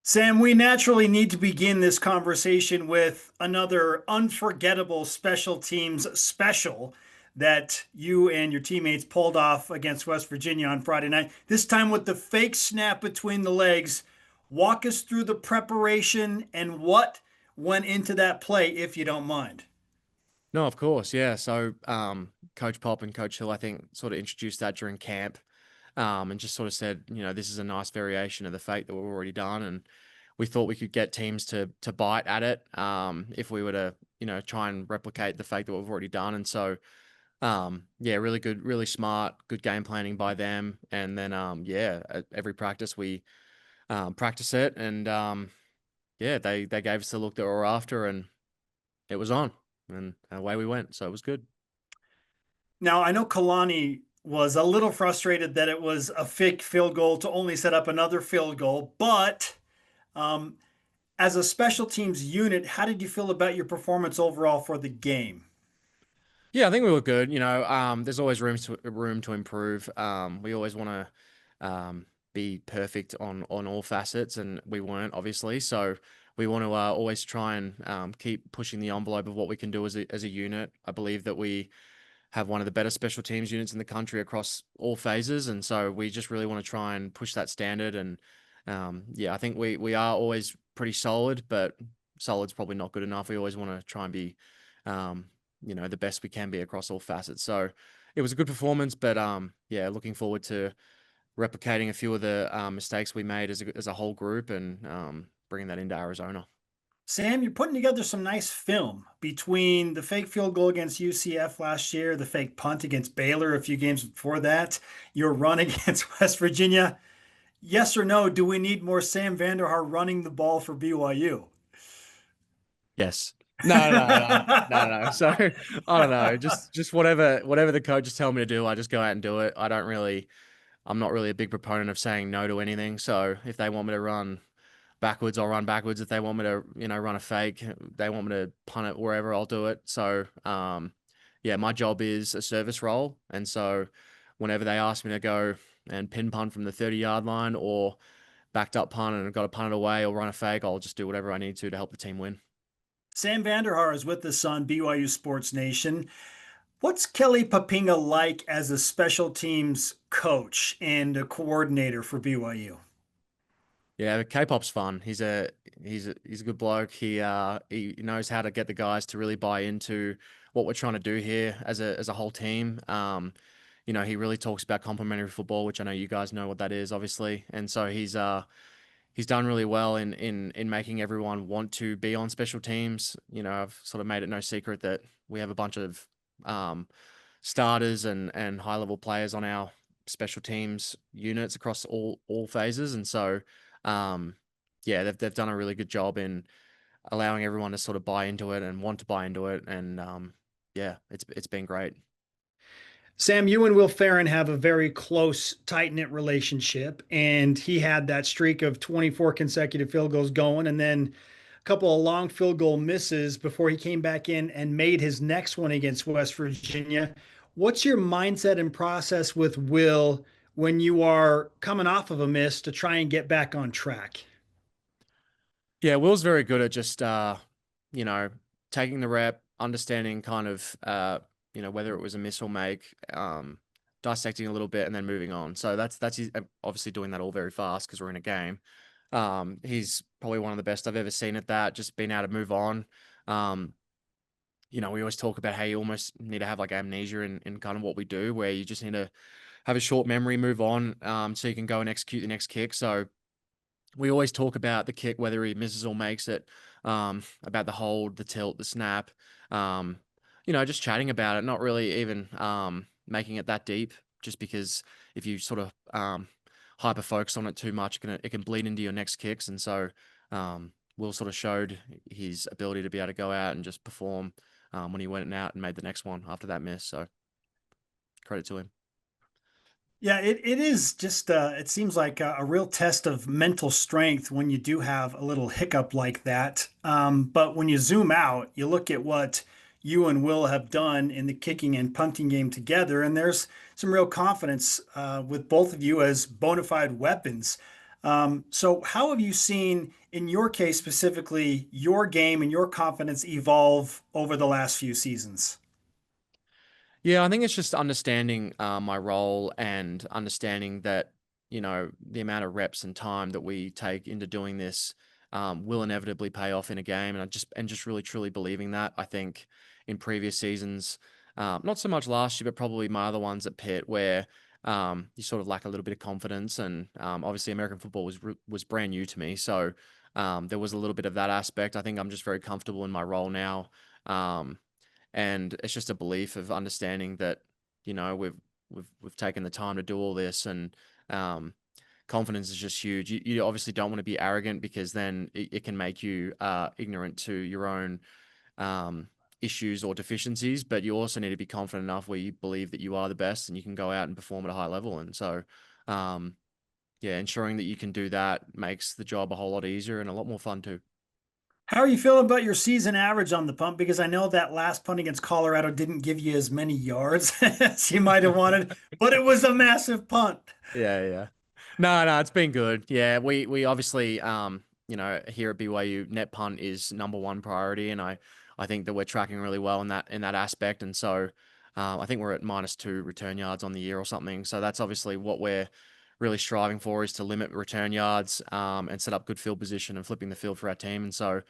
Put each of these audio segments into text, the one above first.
Sam, we naturally need to begin this conversation with another unforgettable special teams special that you and your teammates pulled off against West Virginia on Friday night. This time with the fake snap between the legs. Walk us through the preparation and what went into that play, if you don't mind. No, of course, yeah. So, Coach Pop and Coach Hill, I think, sort of introduced that during camp, and just sort of said, this is a nice variation of the fake that we've already done, and we thought we could get teams to bite at it, if we were to, try and replicate the fake that we've already done. And so, yeah, really good, really smart, good game planning by them. And then, yeah, at every practice we practice it, and yeah, they gave us the look that we were after, and it was on, and away we went. So it was good. Now, I know Kalani was a little frustrated that it was a fake field goal to only set up another field goal, but um, as a special teams unit, how did you feel about your performance overall for the game? Yeah, I think we were good. There's always room to improve. We always want to be perfect on all facets, and we weren't obviously. So we want to always try and keep pushing the envelope of what we can do as a unit. I believe that we have one of the better special teams units in the country across all phases, and so we just really want to try and push that standard. And yeah, I think we are always pretty solid, but solid's probably not good enough. We always want to try and be um, the best we can be across all facets. So it was a good performance, but yeah, looking forward to replicating a few of the mistakes we made as a whole group, and bringing that into Arizona. Sam, you're putting together some nice film between the fake field goal against UCF last year, the fake punt against Baylor a few games before that, your run against West Virginia. Yes or no, do we need more Sam Vander Haar running the ball for BYU? Yes. No, no, no, no, no, no. So I don't know. Just whatever the coaches tell me to do, I just go out and do it. I'm not really a big proponent of saying no to anything. So if they want me to run backwards, I'll run backwards. If they want me to, run a fake, they want me to punt it wherever, I'll do it. So, yeah, my job is a service role. And so whenever they ask me to go and pin punt from the 30-yard line, or backed up punt and I've got to punt it away or run a fake, I'll just do whatever I need to help the team win. Sam Vander Haar is with us on BYU Sports Nation. What's Kelly Papinga like as a special teams coach and a coordinator for BYU? Yeah, but K-pop's fun. He's a good bloke. He knows how to get the guys to really buy into what we're trying to do here as a whole team. He really talks about complementary football, which I know you guys know what that is, obviously. And so he's done really well in making everyone want to be on special teams. I've sort of made it no secret that we have a bunch of um starters and high level players on our special teams units across all phases. And so um, yeah, they've done a really good job in allowing everyone to sort of buy into it and want to buy into it. And yeah, it's been great. Sam, you and Will Ferrin have a very close, tight knit relationship, and he had that streak of 24 consecutive field goals going, and then a couple of long field goal misses before he came back in and made his next one against West Virginia. What's your mindset and process with Will when you are coming off of a miss to try and get back on track? Yeah, Will's very good at just you know, taking the rep, understanding kind of whether it was a miss or make, dissecting a little bit and then moving on. So that's obviously doing that all very fast because we're in a game. He's probably one of the best I've ever seen at that, just being able to move on. Um, we always talk about how you almost need to have like amnesia in kind of what we do, where you just need to have a short memory, move on, so you can go and execute the next kick. So we always talk about the kick, whether he misses or makes it, about the hold, the tilt, the snap, um, just chatting about it, not really even making it that deep, just because if you sort of hyper focus on it too much, it can bleed into your next kicks. And so Will sort of showed his ability to be able to go out and just perform when he went out and made the next one after that miss. So credit to him. Yeah, it is just it seems like a real test of mental strength when you do have a little hiccup like that. But when you zoom out, you look at what you and Will have done in the kicking and punting game together, and there's some real confidence with both of you as bona fide weapons. So how have you seen, in your case specifically, your game and your confidence evolve over the last few seasons? Yeah, I think it's just understanding my role and understanding that, the amount of reps and time that we take into doing this will inevitably pay off in a game. And just really truly believing that. I think in previous seasons, not so much last year, but probably my other ones at Pitt, where you sort of lack a little bit of confidence. And obviously, American football was brand new to me, so there was a little bit of that aspect. I think I'm just very comfortable in my role now. Um, and it's just a belief of understanding that we've taken the time to do all this, and um, confidence is just huge. You obviously don't want to be arrogant, because then it can make you ignorant to your own um, issues or deficiencies, but you also need to be confident enough where you believe that you are the best and you can go out and perform at a high level. And so um, yeah, ensuring that you can do that makes the job a whole lot easier and a lot more fun too. How are you feeling about your season average on the punt? Because I know that last punt against Colorado didn't give you as many yards as you might have wanted, but it was a massive punt. Yeah. No, it's been good. Yeah, we obviously here at BYU, net punt is number one priority, and I think that we're tracking really well in that aspect. And so I think we're at -2 return yards on the year or something. So that's obviously what we're really striving for, is to limit return yards and set up good field position and flipping the field for our team. And so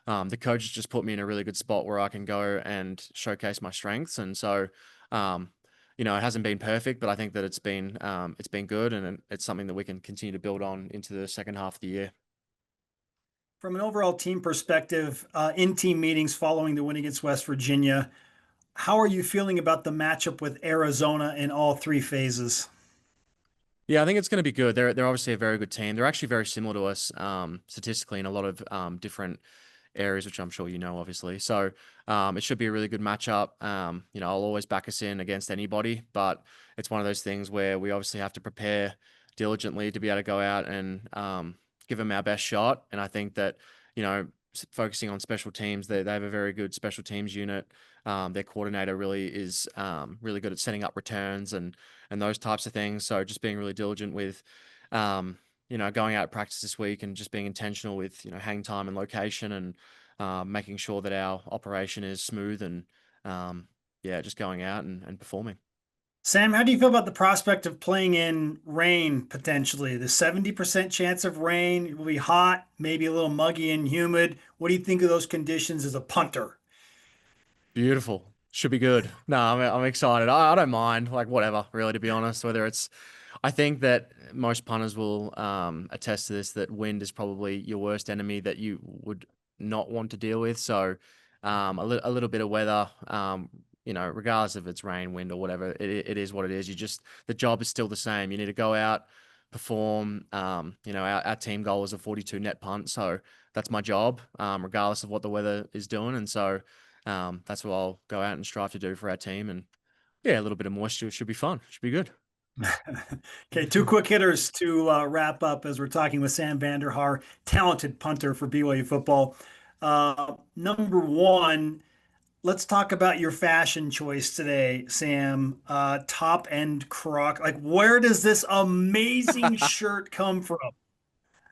the coach has just put me in a really good spot where I can go and showcase my strengths. And so um, it hasn't been perfect, but I think that it's been good, and it's something that we can continue to build on into the second half of the year. From an overall team perspective, in team meetings following the win against West Virginia, how are you feeling about the matchup with Arizona in all three phases? Yeah, I think it's going to be good. They're obviously a very good team. They're actually very similar to us statistically in a lot of different areas, which I'm sure you know, obviously. So it should be a really good matchup. I'll always back us in against anybody, but it's one of those things where we obviously have to prepare diligently to be able to go out and give them our best shot. And I think that, focusing on special teams, they have a very good special teams unit. Their coordinator really is really good at setting up returns and those types of things. So just being really diligent with going out at practice this week and just being intentional with, hang time and location, and making sure that our operation is smooth, and yeah, just going out and performing. Sam, how do you feel about the prospect of playing in rain potentially? The 70% chance of rain, it will be hot, maybe a little muggy and humid. What do you think of those conditions as a punter? Beautiful. Should be good. No, I'm excited. I don't mind, like, whatever, really, to be honest. I think that most punters will attest to this, that wind is probably your worst enemy that you would not want to deal with. So a little bit of weather, regardless if it's rain, wind, or whatever, it is what it is. The job is still the same. You need to go out, perform. Our team goal is a 42 net punt. So that's my job, regardless of what the weather is doing. And so that's what I'll go out and strive to do for our team. And yeah, a little bit of moisture should be fun. Should be good. Okay, two quick hitters to wrap up as we're talking with Sam Vander Haar, talented punter for BYU football. Number one, let's talk about your fashion choice today, Sam. Top end croc. Like, where does this amazing shirt come from?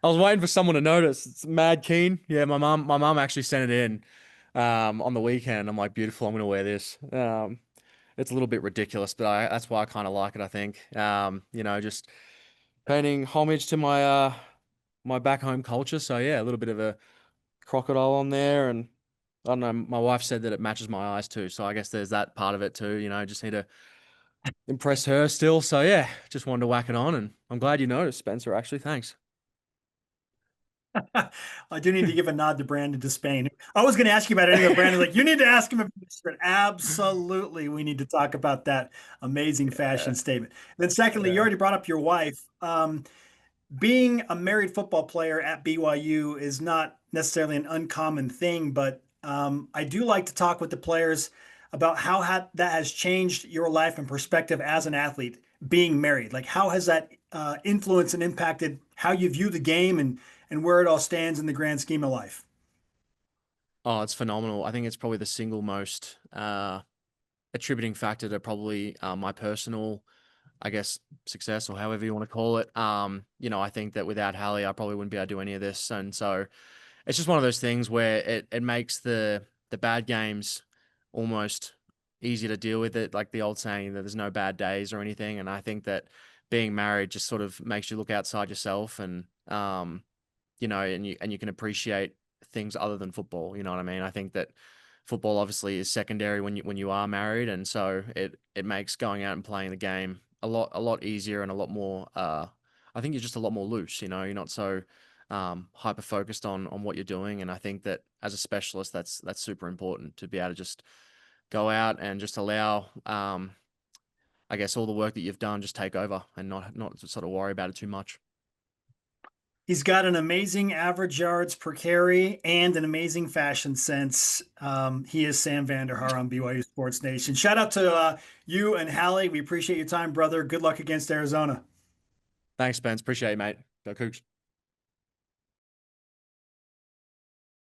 I was waiting for someone to notice. It's mad keen. Yeah, my mum actually sent it in on the weekend. I'm like, beautiful. I'm gonna wear this. It's a little bit ridiculous, but that's why I kind of like it. I think just paying homage to my back home culture. So yeah, a little bit of a crocodile on there, and I don't know. My wife said that it matches my eyes too, so I guess there's that part of it too. Just need to impress her still. So yeah, just wanted to whack it on, and I'm glad you noticed, Spencer. Actually, thanks. I do need to give a nod to Brandon to Spain. I was going to ask you about it anyway. Brandon, like, you need to ask him about this shirt. Absolutely, we need to talk about that amazing fashion statement. Then, secondly, you Yeah. already brought up your wife. Being a married football player at BYU is not necessarily an uncommon thing, but I do like to talk with the players about how that has changed your life and perspective as an athlete, being married. Like, how has that influenced and impacted how you view the game and where it all stands in the grand scheme of life? Oh, it's phenomenal. I think it's probably the single most attributing factor to probably my personal I guess, success or however you want to call it. I think that without Hallie, I probably wouldn't be able to do any of this. And so it's just one of those things where it makes the bad games almost easier to deal with it. Like the old saying that there's no bad days or anything. And I think that being married just sort of makes you look outside yourself and and you can appreciate things other than football. You know what I mean? I think that football obviously is secondary when you are married, and so it makes going out and playing the game a lot easier and a lot more. I think you're just a lot more loose. You're not so hyper focused on what you're doing, and I think that as a specialist, that's super important to be able to just go out and just allow. I guess all the work that you've done just take over and not sort of worry about it too much. He's got an amazing average yards per carry and an amazing fashion sense. He is Sam Vander Haar on BYU Sports Nation. Shout out to you and Hallie. We appreciate your time, brother. Good luck against Arizona. Thanks, Spence. Appreciate it, mate. Go Cougs.